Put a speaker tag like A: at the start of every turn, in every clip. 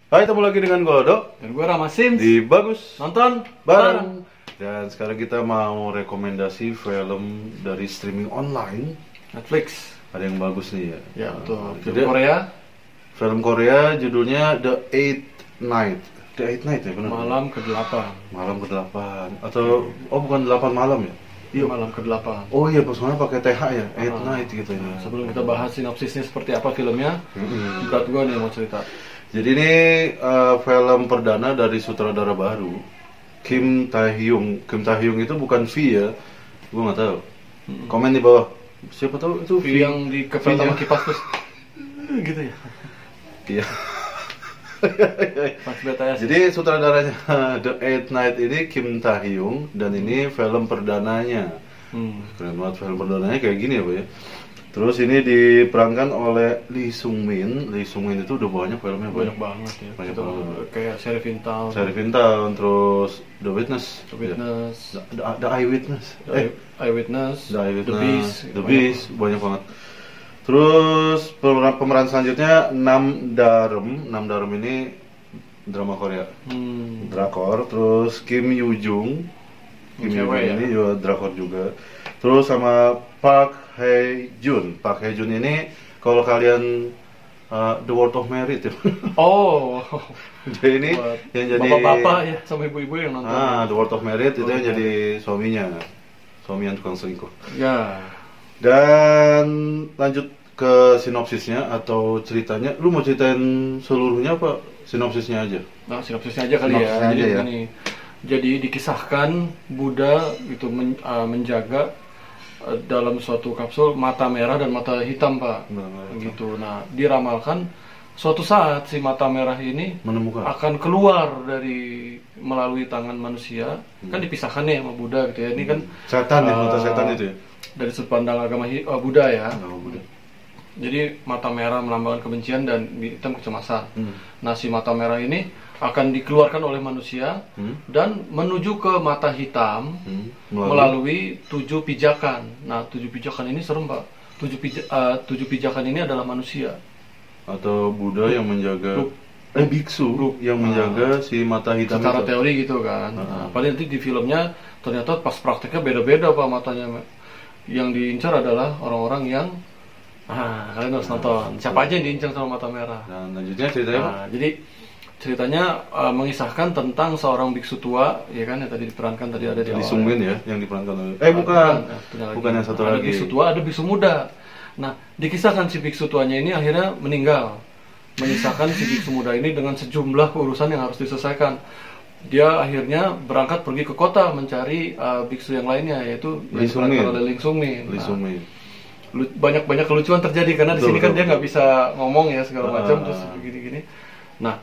A: Hai, ketemu lagi dengan Godo
B: Dan gue Rama Sims
A: di Bagus
B: nonton
A: Bareng. Dan sekarang kita mau rekomendasi film dari streaming online.
B: Netflix.
A: Ada yang bagus nih ya.
B: Ya betul. Film
A: Jadi,
B: Korea.
A: Film Korea judulnya The Eighth Night. The Eighth Night ya benar?
B: Malam ke-8.
A: Malam ke-8 atau bukan 8 malam ya? Iya.
B: Malam ke-8.
A: Oh iya, personalnya pakai TH ya, Eighth Night gitu ya.
B: Sebelum kita bahas sinopsisnya seperti apa filmnya, berat gue nih mau cerita.
A: Jadi ini film perdana dari sutradara baru, Kim Tae-hyung. Kim Tae-hyung itu bukan V ya, gue nggak tahu. Komen di bawah. Siapa tahu itu V
B: Yang di kepala sama kipas terus gitu ya.
A: Iya.
B: Pas beta ya.
A: Jadi sutradaranya The Eighth Night ini Kim Tae-hyung dan ini film perdananya. Keren banget film perdananya kayak gini ya, Pak ya. Terus ini diperankan oleh Lee Sung Min. Lee Sung Min itu udah banyak filmnya, Pak.
B: Banyak banget ya.
A: Banyak
B: Itu
A: banget.
B: kayak Sheriff Town.
A: Sheriff Town, terus The Witness.
B: The Witness.
A: Ya. The Eyewitness.
B: Eyewitness.
A: The Eyewitness.
B: The Beast.
A: The Beast, banyak banget. Terus pemeran selanjutnya Nam Darum. Nam Darum ini drama Korea. Drakor. Terus Kim Yoo Jung. Kim Yoo Jung ini juga drakor juga. Terus sama Park Hae Jun. Park Hae Jun ini kalau kalian The World of Merit ya.
B: Oh.
A: Dia ini yang jadi
B: bapak-bapak ya sama ibu-ibu yang nonton.
A: The World of Merit itu yang jadi suaminya. Suami yang tukang selingkuh.
B: Ya.
A: Dan lanjut ke sinopsisnya atau ceritanya. Lu mau ceritain seluruhnya apa sinopsisnya aja?
B: Nah, sinopsisnya aja kali
A: Sinopsisnya
B: ya.
A: aja ya.
B: Begini. Jadi dikisahkan Buddha itu menjaga dalam suatu kapsul mata merah dan mata hitam, Pak. Gitu. Nah, diramalkan suatu saat si mata merah ini
A: Menemukan
B: akan keluar dari melalui tangan manusia. Kan dipisahkan nih sama Buddha gitu ya. Ini kan
A: setan ya, mata setan itu ya.
B: dari sudut pandang agama Buddha ya.
A: Buddha.
B: Jadi mata merah melambangkan kebencian dan hitam kecemasan. Nah, si mata merah ini akan dikeluarkan oleh manusia dan menuju ke mata hitam melalui 7 pijakan. Nah, 7 pijakan ini serem, Pak. 7 pijakan ini adalah manusia
A: atau Buddha yang menjaga biksu yang menjaga si mata hitam
B: secara
A: itu.
B: teori gitu kan. Nah, paling nanti di filmnya ternyata pas prakteknya beda-beda, Pak, matanya. Yang diincar adalah orang-orang yang kalian harus nonton. Siapa aja yang diincar sama mata merah.
A: Dan lanjutnya ceritanya
B: Jadi ceritanya mengisahkan tentang seorang biksu tua, ya kan, yang tadi diperankan tadi ada di
A: Lee
B: awal.
A: Sung Min ya yang diperankan oleh bukan yang satu
B: ada
A: lagi.
B: biksu tua, ada biksu muda. Nah, dikisahkan si biksu tuanya ini akhirnya meninggal, menyisakan si biksu muda ini dengan sejumlah urusan yang harus diselesaikan. Dia akhirnya berangkat pergi ke kota mencari biksu yang lainnya, yaitu
A: Lee Sung Min.
B: Lee Sung Min.
A: Lee Sung Min.
B: Banyak kelucuan terjadi karena di sini kan dia nggak bisa ngomong ya segala macam terus begini-gini. Nah,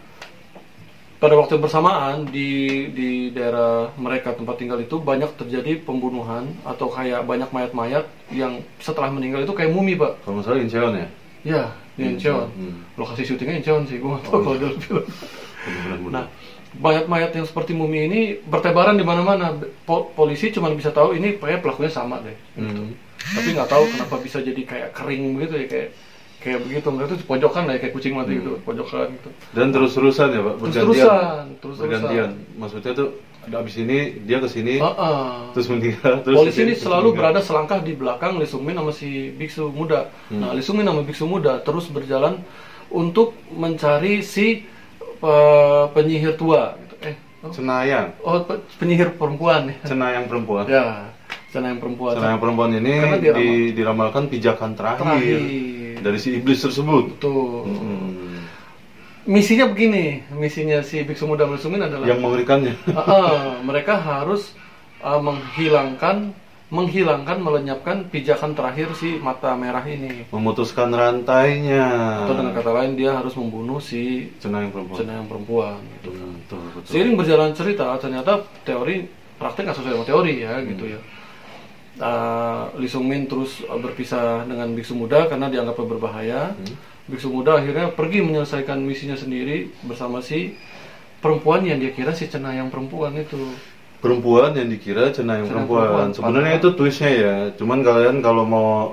B: pada waktu yang bersamaan di daerah mereka tempat tinggal itu banyak terjadi pembunuhan atau kayak banyak mayat-mayat yang setelah meninggal itu kayak mumi, Pak.
A: Kalau nggak salah Incheon ya?
B: Ya, di Incheon. Lokasi syutingnya Incheon sih, gue nggak tahu kalau dalam film. Nah, mayat-mayat yang seperti mumi ini bertebaran di mana-mana. Polisi cuma bisa tahu ini pelakunya sama deh. Gitu. Tapi nggak tahu kenapa bisa jadi kayak kering begitu ya, kayak begitu. Mereka tuh pojokan lah ya, kayak kucing mati gitu, pojokan gitu.
A: Dan terus-terusan ya, Pak, bergantian. Maksudnya tuh abis ini dia ke sini, terus meninggal. Terus
B: polisi ini selalu berada selangkah di belakang Lee Sung Min sama si biksu muda. Nah, Lee Sung Min sama biksu muda terus berjalan untuk mencari si penyihir tua. Gitu.
A: Cenayang.
B: Penyihir perempuan.
A: Cenayang perempuan.
B: Ya, cenayang perempuan.
A: Cenayang perempuan ini diramalkan pijakan terakhir dari si iblis tersebut.
B: Betul. Misinya begini, misinya si biksu muda Lee Sung Min adalah
A: yang mengerikannya.
B: Mereka harus melenyapkan pijakan terakhir si mata merah ini.
A: Memutuskan rantainya.
B: Atau dengan kata lain dia harus membunuh si
A: cenayang perempuan.
B: Gitu.
A: Betul.
B: Seiring berjalan cerita, ternyata teori praktek nggak sesuai sama teori ya, gitu ya. Lee Sung Min terus berpisah dengan biksu muda karena dianggapnya berbahaya. Biksu muda akhirnya pergi menyelesaikan misinya sendiri bersama si perempuan yang dia kira si cenayang perempuan itu.
A: Perempuan yang dikira cenayang perempuan. Sebenarnya itu twistnya ya. Cuman kalian kalau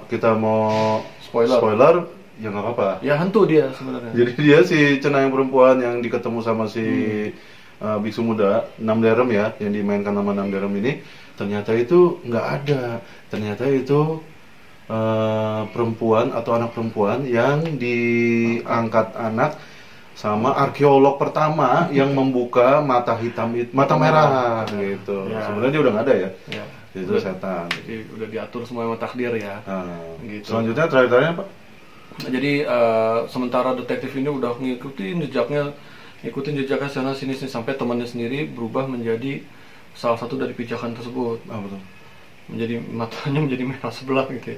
A: kita mau spoiler ya nggak apa-apa.
B: Ya hantu dia sebenarnya.
A: Jadi dia si cenayang perempuan yang diketemu sama si biksu muda Namderem ya, yang dimainkan nama Namderem ini, ternyata itu nggak ada. Ternyata itu perempuan atau anak perempuan yang diangkat anak sama arkeolog pertama yang membuka mata hitam mata merah gitu.
B: Ya.
A: Sebenarnya dia udah nggak ada ya.
B: Ya.
A: Itu setan.
B: Jadi udah diatur semua sama takdir ya. Gitu.
A: Selanjutnya terakhirnya Pak.
B: Nah, jadi sementara detektif ini udah ngikutin jejaknya sana sini sampai temannya sendiri berubah menjadi salah satu dari pijakan tersebut.
A: Betul.
B: Menjadi matanya menjadi merah sebelah gitu.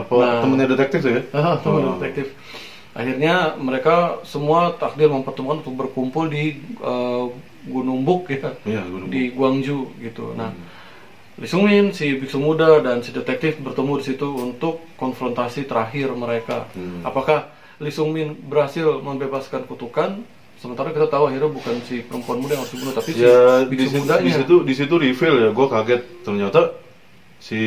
A: Temennya detektif ya?
B: Temen detektif. Akhirnya mereka semua takdir mempertemukan untuk berkumpul di Gunung Buk ya,
A: Gunung
B: di Gwangju gitu. Nah, Lee Sung-min, si biksu muda dan si detektif bertemu di situ untuk konfrontasi terakhir mereka. Apakah Lee Sung-min berhasil membebaskan kutukan? Sementara kita tahu akhirnya bukan si perempuan muda yang harus dibunuh, tapi
A: ya,
B: si biksu mudanya.
A: Di situ reveal ya, gue kaget ternyata si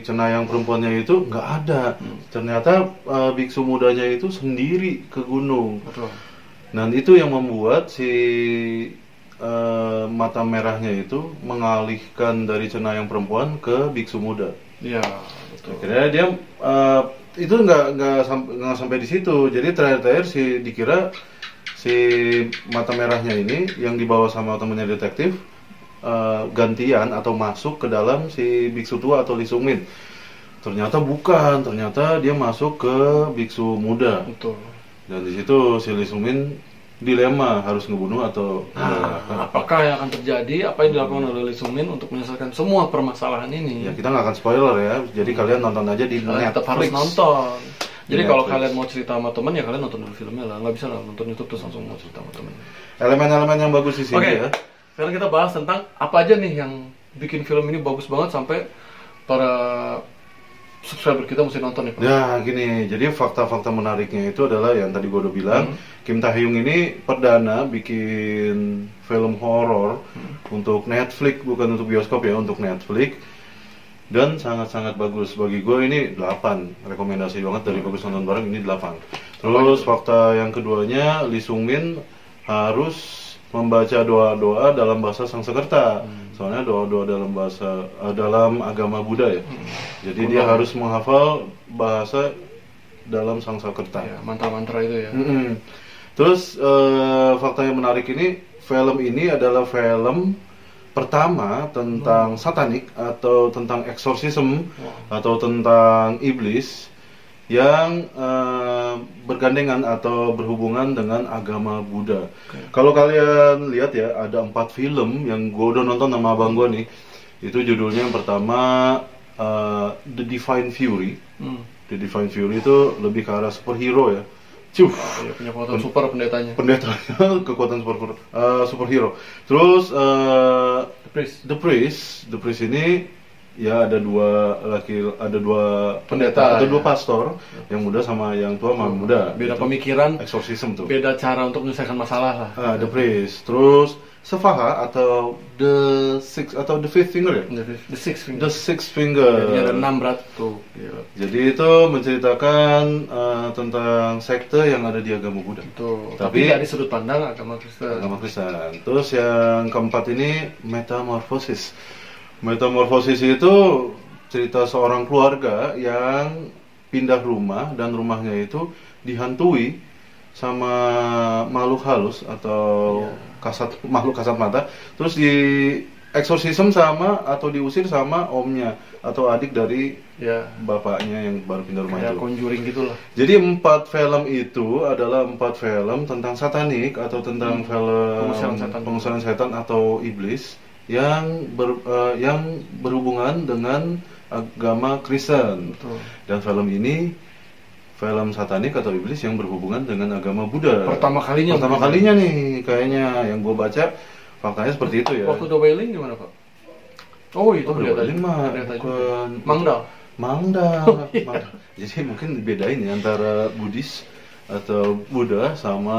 A: cenayang perempuannya itu nggak ada. Ternyata biksu mudanya itu sendiri ke gunung.
B: Betul. Dan
A: itu yang membuat si mata merahnya itu mengalihkan dari cenayang perempuan ke biksu muda.
B: Iya, betul.
A: Akhirnya dia itu nggak sampai di situ. Jadi terakhir dikira si mata merahnya ini yang dibawa sama temennya detektif gantian atau masuk ke dalam si biksu tua atau Lee Sung-min. Ternyata bukan, ternyata dia masuk ke biksu muda.
B: Betul.
A: Dan di situ si Lee Sung-min dilema harus ngebunuh atau
B: apakah yang akan terjadi, apa yang dilakukan oleh Lee Sung-min untuk menyelesaikan semua permasalahan ini.
A: Ya kita nggak akan spoiler ya, jadi kalian nonton aja di Netflix.
B: Tetap harus nonton. Jadi
A: Netflix.
B: kalau kalian mau cerita sama teman ya kalian nonton dulu filmnya lah, nggak bisa lah nonton YouTube terus langsung mau cerita sama teman.
A: Elemen-elemen yang bagus di sini ya.
B: Sekarang kita bahas tentang apa aja nih yang bikin film ini bagus banget sampai para subscriber kita mesti nonton ya.
A: Ya gini, jadi fakta-fakta menariknya itu adalah yang tadi gue udah bilang, Kim Tae-hyung ini perdana bikin film horor untuk Netflix, bukan untuk bioskop ya, untuk Netflix. Dan sangat-sangat bagus. Bagi gue ini 8, rekomendasi banget dari Bagus Nonton Bareng, ini 8. Terus fakta yang keduanya, Lee Sung-min harus membaca doa-doa dalam bahasa Sanskerta. Soalnya doa-doa dalam agama Buddha ya. Jadi dia harus menghafal bahasa dalam Sanskerta.
B: Ya, mantra-mantra itu ya.
A: Terus fakta yang menarik ini, film ini adalah film pertama tentang satanik atau tentang eksorsisme atau tentang iblis yang bergandengan atau berhubungan dengan agama Buddha. Kalau kalian lihat ya, ada 4 film yang gue udah nonton sama abang gue nih. Itu judulnya yang pertama The Divine Fury. The Divine Fury itu lebih ke arah superhero ya.
B: Ya, punya kekuatan super pendetanya.
A: Kekuatan superhero. Terus
B: The
A: Priest ini ya ada dua
B: pendeta,
A: ada 2 pastor, yang muda sama yang tua sama muda.
B: Beda
A: gitu.
B: Pemikiran,
A: eksorsisme tuh.
B: Beda cara untuk menyelesaikan masalah lah.
A: The Priest. Terus Sefaha atau The Fifth Finger ya?
B: The Sixth Finger.
A: The Sixth Finger.
B: Jadi ada 6 berat tuh. Gila.
A: Jadi itu menceritakan tentang sekte yang ada di agama Buddha.
B: Betul. Tapi dari sudut pandang agama Kristen.
A: Terus yang keempat ini Metamorphosis. Metamorphosis itu cerita seorang keluarga yang pindah rumah dan rumahnya itu dihantui sama makhluk halus atau makhluk kasat mata, terus di eksorsisme sama atau diusir sama omnya atau adik dari bapaknya yang baru pindah rumah itu.
B: Conjuring gitulah.
A: Jadi 4 film itu adalah 4 film tentang satanik atau tentang film pengusiran setan atau iblis yang berhubungan dengan agama Kristen.
B: Betul.
A: Dan film ini film satanik atau iblis yang berhubungan dengan agama Buddha.
B: Pertama kalinya
A: nih kayaknya yang gue baca faktanya seperti itu ya.
B: Waktu The Wailing gimana Pak? Oh itu
A: The Wailing mah bukan Mangdal. Jadi mungkin bedain ya antara Buddhis atau Buddha sama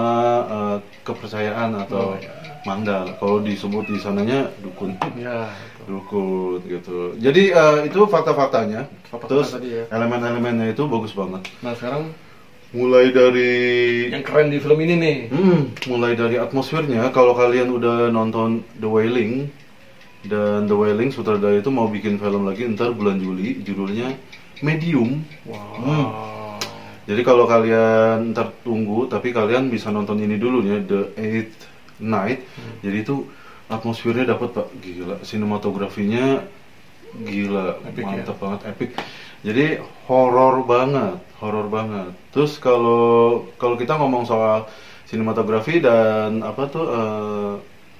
A: kepercayaan atau Mangdal. Kalau disebut di sananya dukun.
B: Ya.
A: Dukun gitu. Jadi itu fakta-faktanya. Terus
B: tadi ya.
A: elemen-elemennya itu bagus banget.
B: Nah sekarang
A: mulai dari
B: yang keren di film ini nih.
A: Mulai dari atmosfernya. Kalau kalian udah nonton The Wailing, dan The Wailing sutradara itu mau bikin film lagi ntar bulan Juli, judulnya Medium.
B: Wow.
A: Jadi kalau kalian ntar tunggu, tapi kalian bisa nonton ini dulu ya, The Eighth Night. Jadi itu atmosfernya dapat Pak, gila, sinematografinya gila,
B: epic,
A: mantap banget, epic. Jadi horor banget. Terus kalau kita ngomong soal sinematografi dan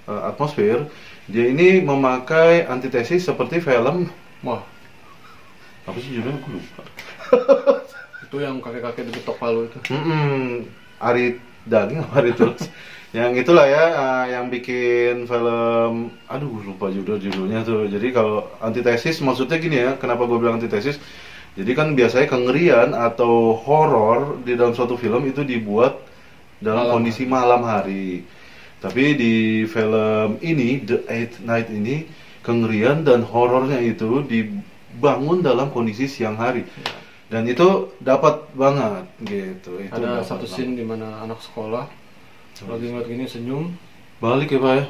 A: atmosfer, dia ini memakai antitesis seperti film.
B: Wah,
A: apa sih judulnya? Aku lupa.
B: Itu yang kakek-kakek diketok palu itu.
A: Ari Daging apa Ari Tulus? Yang itulah ya, yang bikin film, aduh lupa judulnya tuh. Jadi kalau antitesis maksudnya gini ya, kenapa gue bilang antitesis? Jadi kan biasanya kengerian atau horor di dalam suatu film itu dibuat dalam kondisi malam hari. Tapi di film ini, The Eighth Night ini, kengerian dan horornya itu dibangun dalam kondisi siang hari. Dan itu dapat banget gitu. Itu
B: ada satu scene di mana anak sekolah lagi ngeliat gini senyum,
A: balik ya Pak ya,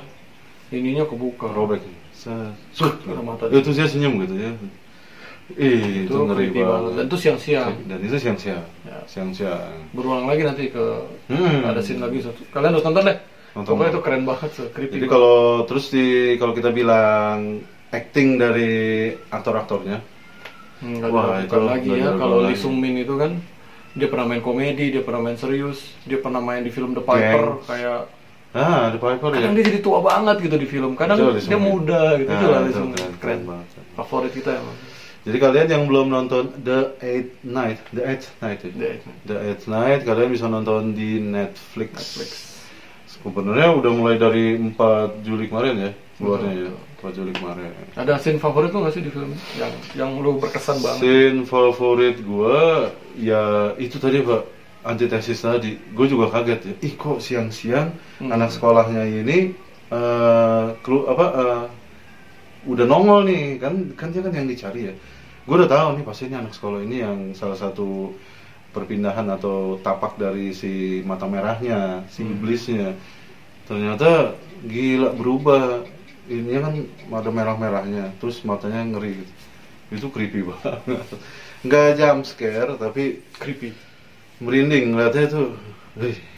B: ininya kebuka,
A: robek,
B: mata
A: itu dia senyum gitu ya. Itu ngeri banget.
B: Dan itu siang-siang.
A: Ya. Siang-siang.
B: Berulang lagi nanti ke ada scene lagi. Kalian harus nonton deh. Pokoknya itu keren banget, creepy.
A: Jadi kalau kita bilang acting dari aktor-aktornya,
B: wah itu lagi ya. Kalau Lee Sung Min itu kan dia pernah main komedi, dia pernah main serius, dia pernah main di film The Piper kayak.
A: The Piper ya.
B: Kadang dia jadi tua banget gitu di film. Kadang dia muda gitu. Itulah Lee Sung Min. Keren banget. Favorit kita emang.
A: Jadi kalian yang belum nonton The Eighth Night, kalian bisa nonton di Netflix. Sebenarnya udah mulai dari 4 Juli kemarin ya, keluarnya ya, 4 Juli kemarin.
B: Ada scene favorit lo nggak sih di film ini? Yang lu berkesan banget?
A: Scene favorit gua ya itu tadi Pak, antitesis tadi. Gue juga kaget ya. Kok siang-siang anak sekolahnya ini udah nongol nih, kan dia kan yang dicari ya. Gue udah tahu nih pasti ini anak sekolah ini yang salah satu perpindahan atau tapak dari si mata merahnya, si iblisnya. Ternyata gila berubah. Ini kan mata merah-merahnya, terus matanya ngeri gitu. Itu creepy banget. Nggak jump scare tapi
B: creepy.
A: Merinding ngeliatnya tuh.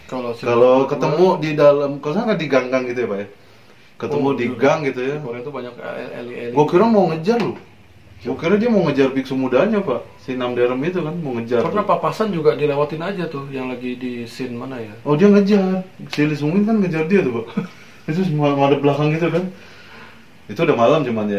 A: Kalau ketemu di dalam, kalau di gang-gang gitu ya Pak ya. Ketemu di gang gitu ya.
B: Korea itu banyak eli-eli.
A: Gue kira mau ngejar loh. Gue kira dia mau ngejar biksu mudanya Pak. Si Namderem itu kan mau ngejar.
B: Pernah papasan juga dilewatin aja tuh, yang lagi di scene mana ya?
A: Oh dia ngejar. Si Lee Sung Min kan ngejar dia tuh Pak. Itu madep belakang gitu kan. Itu udah malam cuman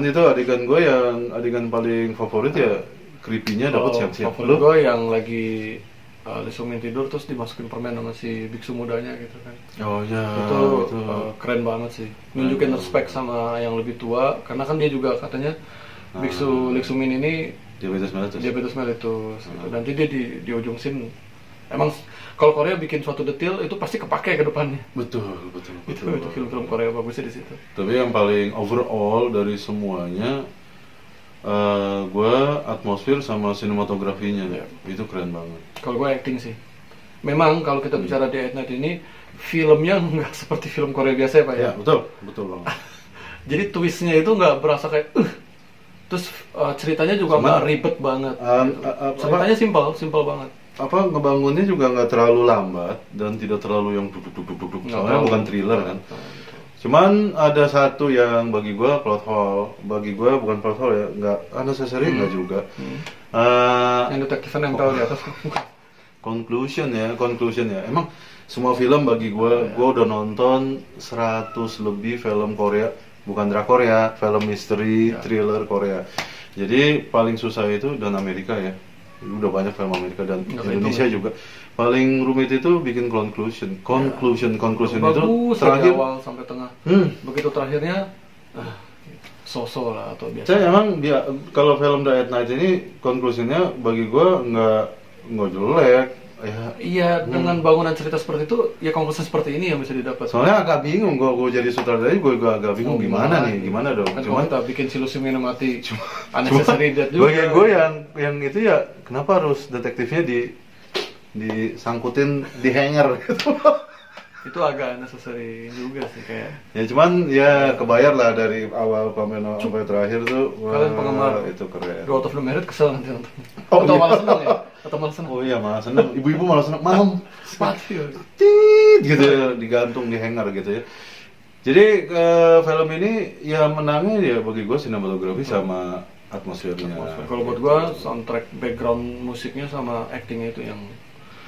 A: itu adegan paling favorit ya. Creepy-nya dapat siang-siang.
B: Favorit gue yang lagi Lee Sung Min tidur terus dimasukin permen sama si biksu mudanya gitu kan.
A: Oh iya.
B: Itu keren banget sih. Nunjukin respect sama yang lebih tua, karena kan dia juga katanya biksu Lee Sung Min ini diabetes mellitus gitu. Nanti dia di ujung scene emang kalau Korea bikin suatu detail itu pasti kepake ke depannya.
A: Betul.
B: Itu film-film Korea bagusnya di situ.
A: Tapi yang paling overall dari semuanya gue atmosfer sama sinematografinya itu keren banget.
B: Kalau gue acting sih. Memang kalau kita bicara The Eighth Night ini filmnya nggak seperti film Korea biasa ya Pak ya.
A: Betul banget.
B: Jadi twistnya itu nggak berasa kayak terus ceritanya juga nggak ribet banget. Ceritanya simpel banget.
A: Ngebangunnya juga nggak terlalu lambat dan tidak terlalu yang duduk. Soalnya bukan thriller kan. Cuman ada satu yang bagi gue plot hole. Bagi gue bukan plot hole ya, nggak unnecessary nggak juga.
B: Yang detektifan yang tahu di atas.
A: Conclusion ya. Emang semua film bagi gue udah nonton 100 lebih film Korea, bukan drakor ya, film misteri, thriller Korea. Jadi paling susah itu dan Amerika ya. Udah banyak film Amerika dan Indonesia juga. Paling rumit itu bikin conclusion itu terakhir
B: awal sampai tengah. Begitu terakhirnya so-so lah atau biasa.
A: Saya emang dia kalau film The Eighth Night ini conclusionnya bagi gue nggak jelek.
B: Iya, dengan bangunan cerita seperti itu, ya konklusi seperti ini yang bisa didapat.
A: Soalnya agak bingung, gue jadi sutradara, gue agak bingung gimana dong.
B: Kan cuma kita bikin silusi mati, unnecessary death juga.
A: Bagi gue yang itu ya, kenapa harus detektifnya disangkutin di hanger gitu.
B: Itu agak necessary juga sih kayak.
A: Ya cuman ya kebayar lah dari awal pameran sampai terakhir tuh.
B: Kalian penggemar
A: itu keren.
B: Road of the Merit kesel nanti nonton.
A: Oh,
B: atau
A: iya.
B: malah senang ya? Atau malah senang?
A: Oh iya malah seneng. Ibu-ibu malah seneng. Mam,
B: Sepatu.
A: tit gitu digantung di hanger gitu ya. Jadi film ini ya menangnya ya bagi gue sinematografi sama atmosfernya.
B: Kalau buat gua soundtrack background musiknya sama actingnya itu yang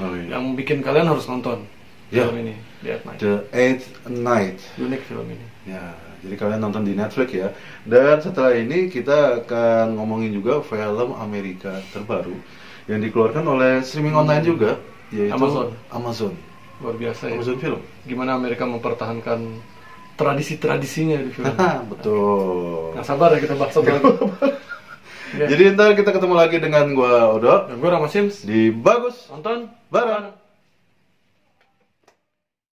A: Oh, iya.
B: yang bikin kalian harus nonton
A: Ya.
B: film ini, The Eighth Night.
A: The Eighth Night.
B: Unik film ini.
A: Ya, jadi kalian nonton di Netflix ya. Dan setelah ini kita akan ngomongin juga film Amerika terbaru yang dikeluarkan oleh streaming online juga, yaitu Amazon.
B: Luar biasa ya.
A: Amazon Film.
B: Gimana Amerika mempertahankan tradisi-tradisinya di film.
A: Betul.
B: Nggak sabar ya kita bahas satu lagi. Ya.
A: Jadi ntar kita ketemu lagi dengan gua Odot
B: Dan gue Rama Sims.
A: di Bagus
B: Nonton
A: Bareng.